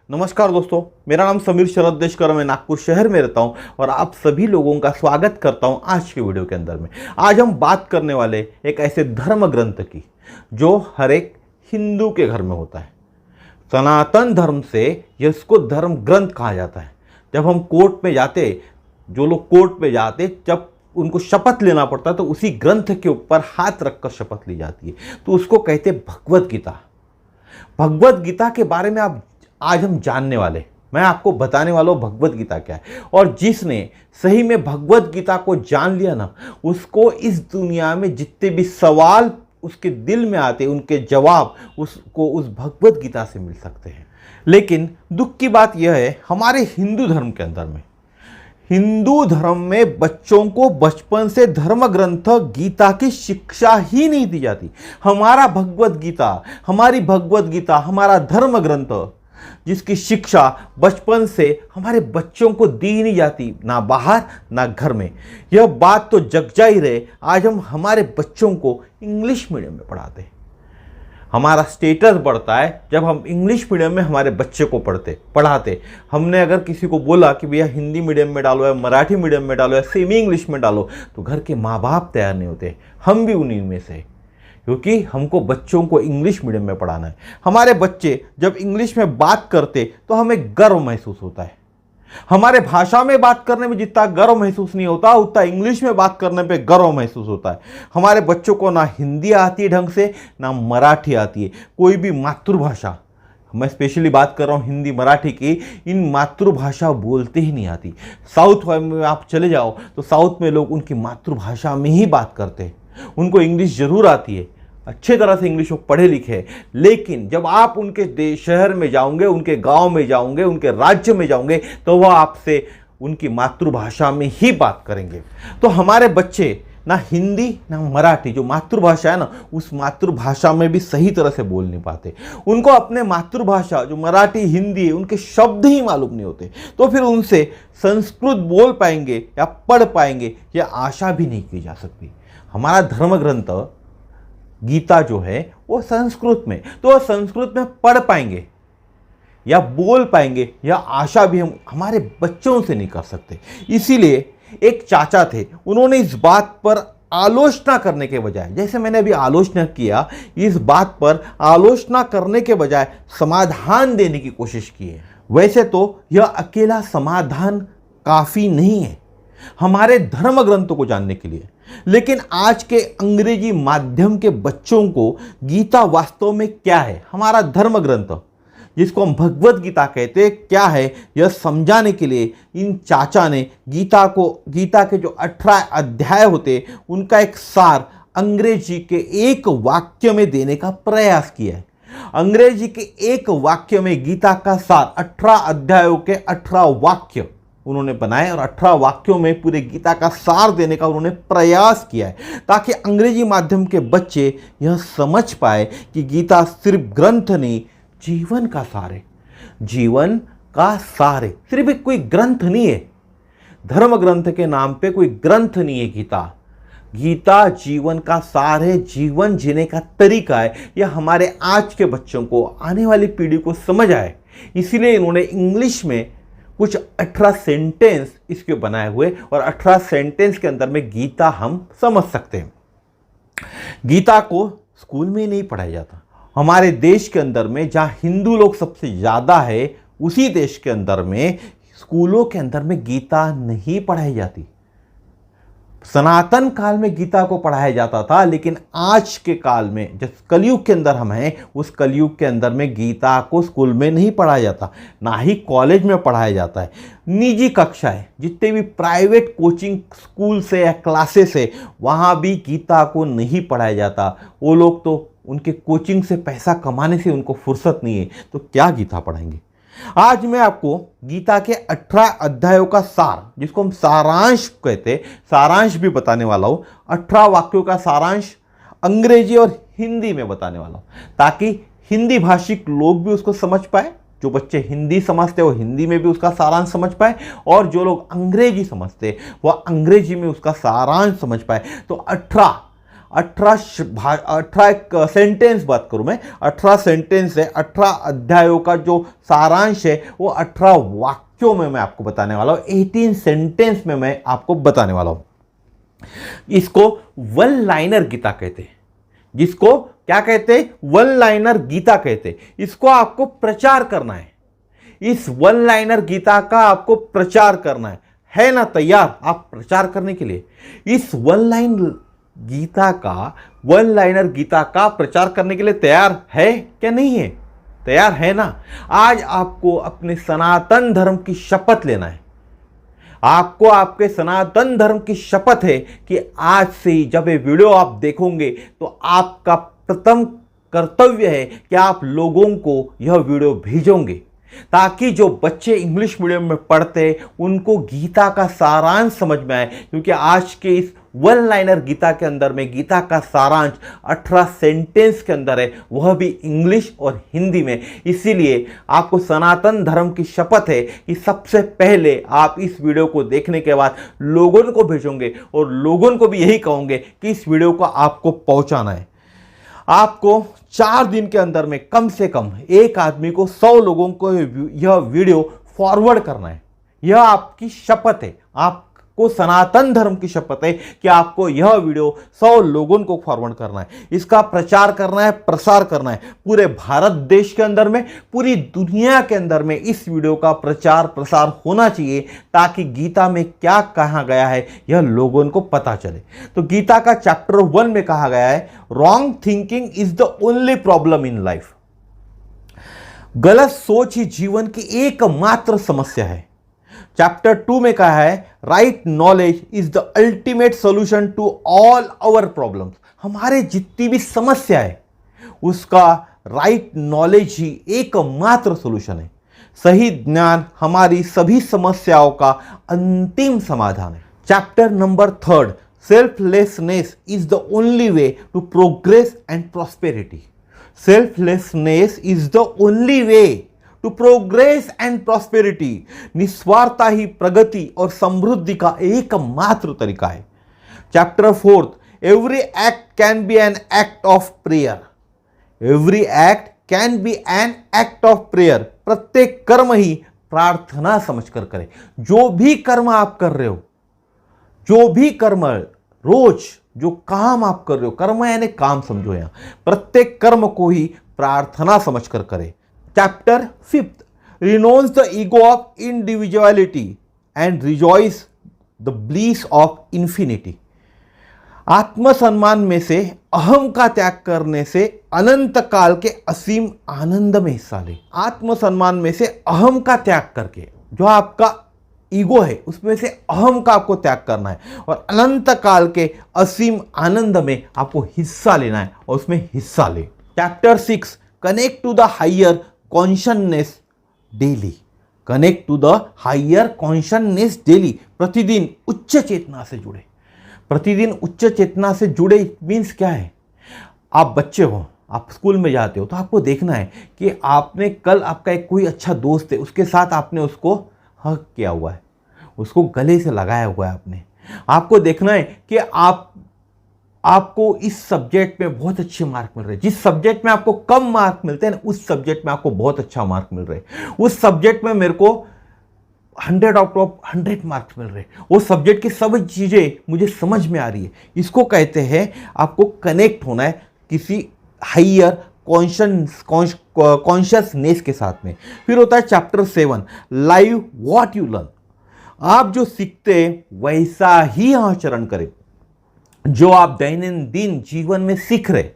नमस्कार दोस्तों, मेरा नाम समीर शरद देशकर, मैं नागपुर शहर में रहता हूं और आप सभी लोगों का स्वागत करता हूं आज के वीडियो के अंदर में। आज हम बात करने वाले एक ऐसे धर्म ग्रंथ की जो हर एक हिंदू के घर में होता है। सनातन धर्म से इसको धर्म ग्रंथ कहा जाता है। जब हम कोर्ट में जाते, जो लोग कोर्ट में जाते, जब उनको शपथ लेना पड़ता है तो उसी ग्रंथ के ऊपर हाथ रखकर शपथ ली जाती है, तो उसको कहते भगवत गीता। भगवत गीता के बारे में आज हम जानने वाले, मैं आपको बताने वाला हूँ भगवत गीता क्या है। और जिसने सही में भगवत गीता को जान लिया ना, उसको इस दुनिया में जितने भी सवाल उसके दिल में आते, उनके जवाब उसको उस भगवत गीता से मिल सकते हैं। लेकिन दुख की बात यह है, हमारे हिंदू धर्म के अंदर में, हिंदू धर्म में बच्चों को बचपन से धर्म ग्रंथ गीता की शिक्षा ही नहीं दी जाती। हमारा भगवत गीता, हमारी भगवत गीता, हमारा धर्म ग्रंथ जिसकी शिक्षा बचपन से हमारे बच्चों को दी नहीं जाती, ना बाहर ना घर में। यह बात तो जग जा ही रहे, आज हम हमारे बच्चों को इंग्लिश मीडियम में पढ़ाते हैं। हमारा स्टेटस बढ़ता है जब हम इंग्लिश मीडियम में हमारे बच्चे को पढ़ाते। हमने अगर किसी को बोला कि भैया हिंदी मीडियम में डालो या मराठी मीडियम में डालो या सेमी इंग्लिश में डालो, तो घर के माँ बाप तैयार नहीं होते। हम भी उन्हीं में से, क्योंकि हमको बच्चों को इंग्लिश मीडियम में पढ़ाना है। हमारे बच्चे जब इंग्लिश में बात करते तो हमें गर्व महसूस होता है। हमारे भाषा में बात करने में जितना गर्व महसूस नहीं होता, उतना इंग्लिश में बात करने पे गर्व महसूस होता है। हमारे बच्चों को ना हिंदी आती है ढंग से, ना मराठी आती है, कोई भी मातृभाषा, मैं स्पेशली बात कर रहा हूँ हिंदी मराठी की, इन मातृभाषा बोलते ही नहीं आती। साउथ में आप चले जाओ तो साउथ में लोग उनकी मातृभाषा में ही बात करते हैं। उनको इंग्लिश जरूर आती है, अच्छे तरह से इंग्लिश वो पढ़े लिखे हैं, लेकिन जब आप उनके शहर में जाओगे, उनके गांव में जाओगे, उनके राज्य में जाओगे, तो वह आपसे उनकी मातृभाषा में ही बात करेंगे। तो हमारे बच्चे ना हिंदी ना मराठी, जो मातृभाषा है ना, उस मातृभाषा में भी सही तरह से बोल नहीं पाते। उनको अपने मातृभाषा जो मराठी हिंदी है, उनके शब्द ही मालूम नहीं होते, तो फिर उनसे संस्कृत बोल पाएंगे या पढ़ पाएंगे, यह आशा भी नहीं की जा सकती। हमारा धर्म ग्रंथ गीता जो है वो संस्कृत में, तो वह संस्कृत में पढ़ पाएंगे या बोल पाएंगे, या आशा भी हम हमारे बच्चों से नहीं कर सकते। इसीलिए एक चाचा थे, उन्होंने इस बात पर आलोचना करने के बजाय, जैसे मैंने अभी आलोचना किया, इस बात पर आलोचना करने के बजाय समाधान देने की कोशिश की है। वैसे तो यह अकेला समाधान काफी नहीं है हमारे धर्म ग्रंथों को जानने के लिए, लेकिन आज के अंग्रेजी माध्यम के बच्चों को गीता वास्तव में क्या है, हमारा धर्म ग्रंथ जिसको हम भगवत गीता कहते हैं क्या है, यह समझाने के लिए इन चाचा ने गीता के जो 18 अध्याय होते उनका एक सार अंग्रेजी के एक वाक्य में देने का प्रयास किया है। अंग्रेजी के एक वाक्य में गीता का सार, 18 अध्यायों के 18 वाक्य उन्होंने बनाए और 18 वाक्यों में पूरे गीता का सार देने का उन्होंने प्रयास किया है, ताकि अंग्रेजी माध्यम के बच्चे यह समझ पाए कि गीता सिर्फ ग्रंथ नहीं, जीवन का सार है। जीवन का सार है, सिर्फ एक कोई ग्रंथ नहीं है। धर्म ग्रंथ के नाम पे कोई ग्रंथ नहीं है गीता। गीता जीवन का सार है, जीवन जीने का तरीका है। यह हमारे आज के बच्चों को, आने वाली पीढ़ी को समझ आए, इसीलिए इन्होंने इंग्लिश में कुछ 18 सेंटेंस इसके बनाए हुए, और 18 सेंटेंस के अंदर में गीता हम समझ सकते हैं। गीता को स्कूल में ही नहीं पढ़ाया जाता। हमारे देश के अंदर में जहाँ हिंदू लोग सबसे ज़्यादा है, उसी देश के अंदर में स्कूलों के अंदर में गीता नहीं पढ़ाई जाती। सनातन काल में गीता को पढ़ाया जाता था, लेकिन आज के काल में, जिस कलयुग के अंदर हम हैं, उस कलयुग के अंदर में गीता को स्कूल में नहीं पढ़ाया जाता, ना ही कॉलेज में पढ़ाया जाता है। निजी कक्षाएं, जितने भी प्राइवेट कोचिंग स्कूल से या क्लासेस है, वहाँ भी गीता को नहीं पढ़ाया जाता। वो लोग तो उनके कोचिंग से पैसा कमाने से उनको फुर्सत नहीं है, तो क्या गीता पढ़ाएंगे। आज मैं आपको गीता के 18 अध्यायों का सार, जिसको हम सारांश कहते हैं, सारांश भी बताने वाला हूं। 18 वाक्यों का सारांश अंग्रेजी और हिंदी में बताने वाला हूं, ताकि हिंदी भाषिक लोग भी उसको समझ पाए। जो बच्चे हिंदी समझते हैं वो हिंदी में भी उसका सारांश समझ पाए, और जो लोग अंग्रेजी समझते हैं वो अंग्रेजी में उसका सारांश समझ पाए। तो 18 18 सेंटेंस बात करूं मैं, 18 सेंटेंस है, 18 अध्यायों का जो सारांश है वो 18 वाक्यों में मैं आपको बताने वाला हूं, 18 सेंटेंस में मैं आपको बताने वाला हूं। इसको वन लाइनर गीता कहते हैं। जिसको क्या कहते हैं? वन लाइनर गीता कहते हैं। इसको आपको प्रचार करना है, इस वन लाइनर गीता का आपको प्रचार करना है ना तैयार आप प्रचार करने के लिए? इस वन लाइनर गीता का प्रचार करने के लिए तैयार है क्या नहीं है? तैयार है ना? आज आपको अपने सनातन धर्म की शपथ लेना है। आपको आपके सनातन धर्म की शपथ है कि आज से ही जब ये वीडियो आप देखोगे तो आपका प्रथम कर्तव्य है कि आप लोगों को यह वीडियो भेजोगे, ताकि जो बच्चे इंग्लिश मीडियम में पढ़ते हैं उनको गीता का सारांश समझ में आए। क्योंकि आज के इस वन लाइनर गीता के अंदर में गीता का सारांश 18 सेंटेंस के अंदर है, वह भी इंग्लिश और हिंदी में। इसीलिए आपको सनातन धर्म की शपथ है कि सबसे पहले आप इस वीडियो को देखने के बाद लोगों को भेजोगे और लोगों को भी यही कहोगे कि इस वीडियो को आपको पहुंचाना है। आपको 4 दिन के अंदर में कम से कम एक आदमी को 100 लोगों को यह वीडियो फॉरवर्ड करना है। यह आपकी शपथ है, आपको सनातन धर्म की शपथ है कि आपको यह वीडियो 100 लोगों को फॉरवर्ड करना है। इसका प्रचार करना है, प्रसार करना है पूरे भारत देश के अंदर में, पूरी दुनिया के अंदर में इस वीडियो का प्रचार प्रसार होना चाहिए, ताकि गीता में क्या कहा गया है यह लोगों को पता चले। तो गीता का चैप्टर 1 में कहा गया है, wrong thinking is the only problem in life. गलत सोच ही जीवन की एकमात्र समस्या है। चैप्टर 2 में कहा है, right knowledge is the ultimate solution to all our problems. हमारे जितनी भी समस्या है उसका राइट नॉलेज ही एकमात्र सॉल्यूशन है। सही ज्ञान हमारी सभी समस्याओं का अंतिम समाधान है। Chapter number 3, selflessness is the only way to progress and prosperity. Selflessness is the only way to progress and prosperity. निस्वार्थता ही प्रगति और समृद्धि का एकमात्र तरीका है। Chapter 4, every act can be an act of prayer. Every act can be an act of prayer. प्रत्येक कर्म ही प्रार्थना समझकर करें। जो भी कर्म आप कर रहे हो, जो भी कर्म, रोज जो काम आप कर रहे हो, कर्म यानी काम समझो, यहां प्रत्येक कर्म को ही प्रार्थना समझकर करें। Chapter 5, renounce the ego of individuality and rejoice the bliss of infinity. आत्मसम्मान में से अहम का त्याग करने से अनंत काल के असीम आनंद में हिस्सा ले। आत्मसम्मान में से अहम का त्याग करके, जो आपका ईगो है उसमें से अहम का आपको त्याग करना है और अनंत काल के असीम आनंद में आपको हिस्सा लेना है और उसमें हिस्सा ले। Chapter 6, connect to the higher consciousness daily. Connect to the higher consciousness daily. प्रतिदिन उच्च चेतना से जुड़े। प्रतिदिन उच्च चेतना से जुड़े मीन्स क्या है? आप बच्चे हो, आप स्कूल में जाते हो तो आपको देखना है कि आपने कल, आपका एक कोई अच्छा दोस्त है, उसके साथ आपने उसको हक किया हुआ है, उसको गले से लगाया हुआ है आपने। आपको देखना है कि आपको इस सब्जेक्ट में बहुत अच्छे मार्क मिल रहे हैं। जिस सब्जेक्ट में आपको कम मार्क मिलते हैं ना, उस सब्जेक्ट में आपको बहुत अच्छा मार्क मिल रहे हैं। उस सब्जेक्ट में मेरे को 100 आउट ऑफ 100 मार्क्स मिल रहे हैं। वो सब्जेक्ट की सब चीज़ें मुझे समझ में आ रही है। इसको कहते हैं आपको कनेक्ट होना है किसी हायर कॉन्शियसनेस के साथ में। फिर होता है chapter 7, live what you learn. आप जो सीखते हैं वैसा ही आचरण करें। जो आप दैनंदिन जीवन में सीख रहे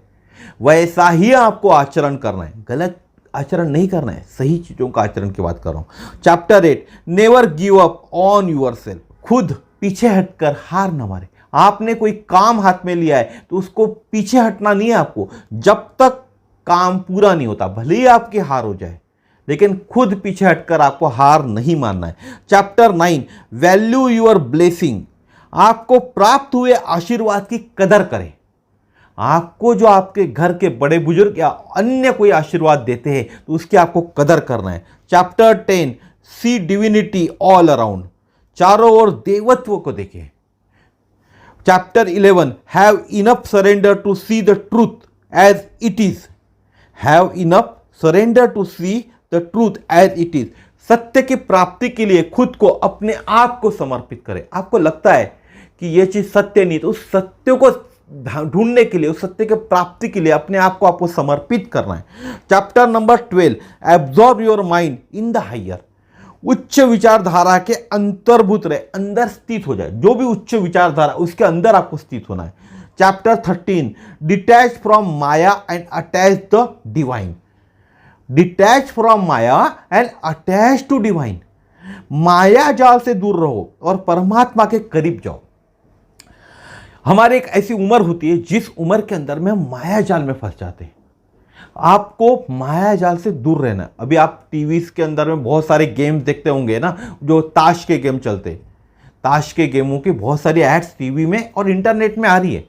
वैसा ही आपको आचरण करना है। गलत आचरण नहीं करना है, सही चीजों का आचरण की बात कर रहा हूं। Chapter 8, never give up on yourself. खुद पीछे हटकर हार न मारे। आपने कोई काम हाथ में लिया है तो उसको पीछे हटना नहीं है आपको, जब तक काम पूरा नहीं होता। भले ही आपकी हार हो जाए, लेकिन खुद पीछे हटकर आपको हार नहीं मानना है। Chapter 9, value your blessing. आपको प्राप्त हुए आशीर्वाद की कदर करें। आपको जो आपके घर के बड़े बुजुर्ग या अन्य कोई आशीर्वाद देते हैं तो उसकी आपको कदर करना है। Chapter 10, see divinity all around. चारों ओर देवत्व को देखें। Chapter 11, have enough surrender to see the truth as it is. Have enough surrender to see the truth as it is. सत्य की प्राप्ति के लिए खुद को, अपने आप को समर्पित करें। आपको लगता है कि यह चीज सत्य नहीं, तो उस सत्य को ढूंढने के लिए, उस सत्य की प्राप्ति के लिए अपने आप को आपको समर्पित करना है। Chapter number 12, absorb your mind in the higher. उच्च विचारधारा के अंतर्भूत रहे, अंदर स्थित हो जाए। जो भी उच्च विचारधारा उसके अंदर आपको स्थित होना है। Chapter 13, detach from Maya and attach the divine. Detach from Maya and attach to divine. माया जाल से दूर रहो और परमात्मा के करीब जाओ। हमारी एक ऐसी उम्र होती है जिस उम्र के अंदर में हम माया जाल में फंस जाते हैं। आपको माया जाल से दूर रहना है। अभी आप टीवी के अंदर में बहुत सारे गेम देखते होंगे ना, जो ताश के गेम चलते। ताश के गेमों की बहुत सारी एड्स टीवी में और इंटरनेट में आ रही है।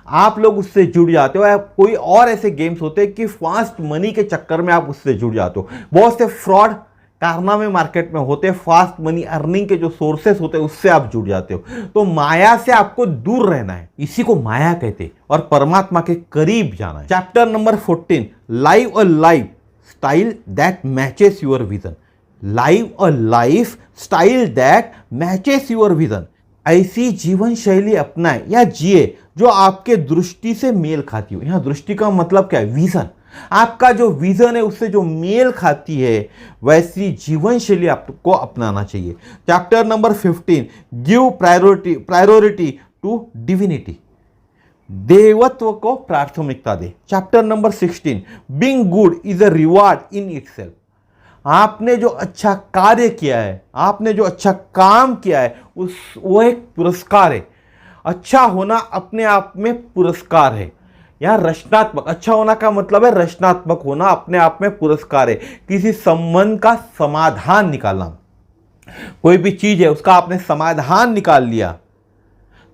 आप लोग उससे जुड़ जाते हो। कोई और ऐसे गेम्स होते हैं कि फास्ट मनी के चक्कर में आप उससे जुड़ जाते हो। बहुत से फ्रॉड कारनामे मार्केट में होते हैं, फास्ट मनी अर्निंग के जो सोर्सेस होते हैं उससे आप जुड़ जाते हो। तो माया से आपको दूर रहना है, इसी को माया कहते हैं, और परमात्मा के करीब जाना है। Chapter number 14, live a life style that matches your vision. Live a life style that matches your vision. ऐसी जीवन शैली अपनाए या जिए जो आपके दृष्टि से मेल खाती हो। यहां दृष्टि का मतलब क्या है? विजन। आपका जो विजन है उससे जो मेल खाती है वैसी जीवन शैली आपको अपनाना चाहिए। Chapter number 15, give priority to divinity. देवत्व को प्राथमिकता दे। Chapter number 16, being good is a reward in itself. आपने जो अच्छा कार्य किया है, आपने जो अच्छा काम किया है, वो एक पुरस्कार है। अच्छा होना अपने आप में पुरस्कार है। यहां रचनात्मक, अच्छा होना का मतलब है रचनात्मक होना, अपने आप में पुरस्कार है। किसी संबंध का समाधान निकालना, कोई भी चीज है उसका आपने समाधान निकाल लिया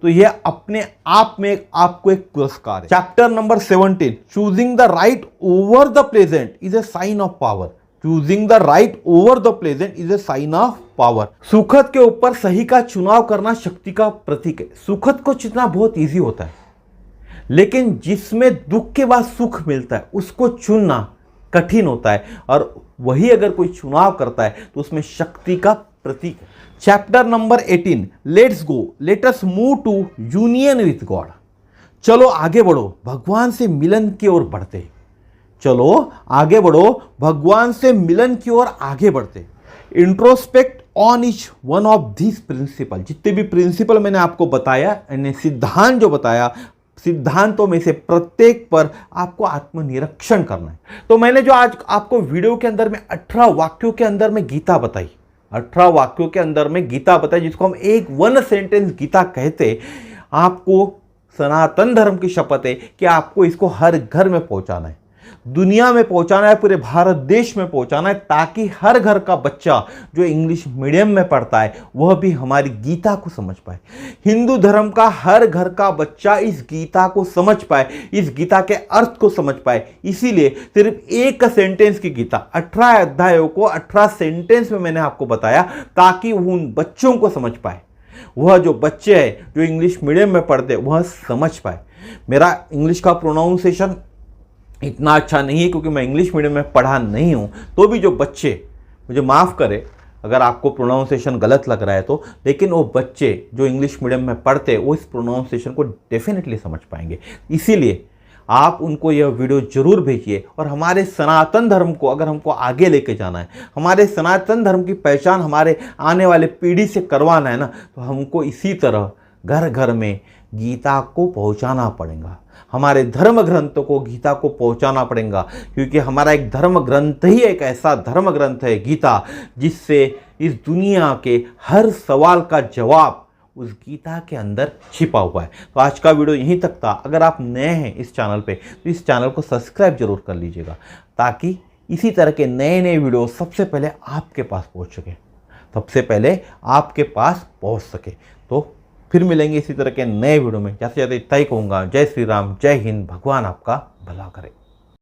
तो यह अपने आप में आपको एक पुरस्कार है। Chapter number 17, choosing the right over the pleasant is a sign of power. Choosing the right over the pleasant is a sign of power. सुखद के ऊपर सही का चुनाव करना शक्ति का प्रतीक है। सुखद को चुनना बहुत इजी होता है, लेकिन जिसमें दुख के बाद सुख मिलता है उसको चुनना कठिन होता है, और वही अगर कोई चुनाव करता है तो उसमें शक्ति का प्रतीक है। Chapter number 18, let's go, let us move to union with God. चलो आगे बढ़ो, भगवान से मिलन की ओर बढ़ते। चलो आगे बढ़ो, भगवान से मिलन की ओर आगे बढ़ते। Introspect on each one of this principle. जितने भी प्रिंसिपल मैंने आपको बताया, सिद्धांत जो बताया, सिद्धांतों में से प्रत्येक पर आपको आत्मनिरीक्षण करना है। तो मैंने जो आज आपको वीडियो के अंदर में 18 वाक्यों के अंदर में गीता बताई, 18 वाक्यों के अंदर में गीता बताई, जिसको हम एक वन सेंटेंस गीता कहते। आपको सनातन धर्म की शपथ है कि आपको इसको हर घर में पहुंचाना है, दुनिया में पहुंचाना है, पूरे भारत देश में पहुंचाना है, ताकि हर घर का बच्चा जो इंग्लिश मीडियम में पढ़ता है वह भी हमारी गीता को समझ पाए। हिंदू धर्म का हर घर का बच्चा इस गीता को समझ पाए, इस गीता के अर्थ को समझ पाए। इसीलिए सिर्फ एक सेंटेंस की गीता, 18 अध्यायों को 18 सेंटेंस में मैंने आपको बताया, ताकि उन बच्चों को समझ पाए। वह जो बच्चे हैं जो इंग्लिश मीडियम में पढ़ते वह समझ पाए। मेरा इंग्लिश का प्रोनाउंसिएशन इतना अच्छा नहीं है क्योंकि मैं इंग्लिश मीडियम में पढ़ा नहीं हूँ, तो भी जो बच्चे, मुझे माफ़ करें अगर आपको प्रोनाउंसिएशन गलत लग रहा है तो, लेकिन वो बच्चे जो इंग्लिश मीडियम में पढ़ते वो इस प्रोनाउंसिएशन को डेफिनेटली समझ पाएंगे। इसीलिए आप उनको यह वीडियो जरूर भेजिए। और हमारे सनातन धर्म को अगर हमको आगे लेके जाना है, हमारे सनातन धर्म की पहचान हमारे आने वाले पीढ़ी से करवाना है ना, तो हमको इसी तरह घर घर में गीता को पहुंचाना पड़ेगा। हमारे धर्म ग्रंथों को, गीता को पहुंचाना पड़ेगा, क्योंकि हमारा एक धर्म ग्रंथ ही एक ऐसा धर्म ग्रंथ है गीता, जिससे इस दुनिया के हर सवाल का जवाब उस गीता के अंदर छिपा हुआ है। तो आज का वीडियो यहीं तक था। अगर आप नए हैं इस चैनल पे तो इस चैनल को सब्सक्राइब जरूर कर लीजिएगा, ताकि इसी तरह के नए नए वीडियो सबसे पहले आपके पास पहुंच सके, सबसे पहले आपके पास पहुंच सके। तो फिर मिलेंगे इसी तरह के नए वीडियो में। जाते जाते इतना ही कहूँगा, जय श्री राम, जय हिंद, भगवान आपका भला करे।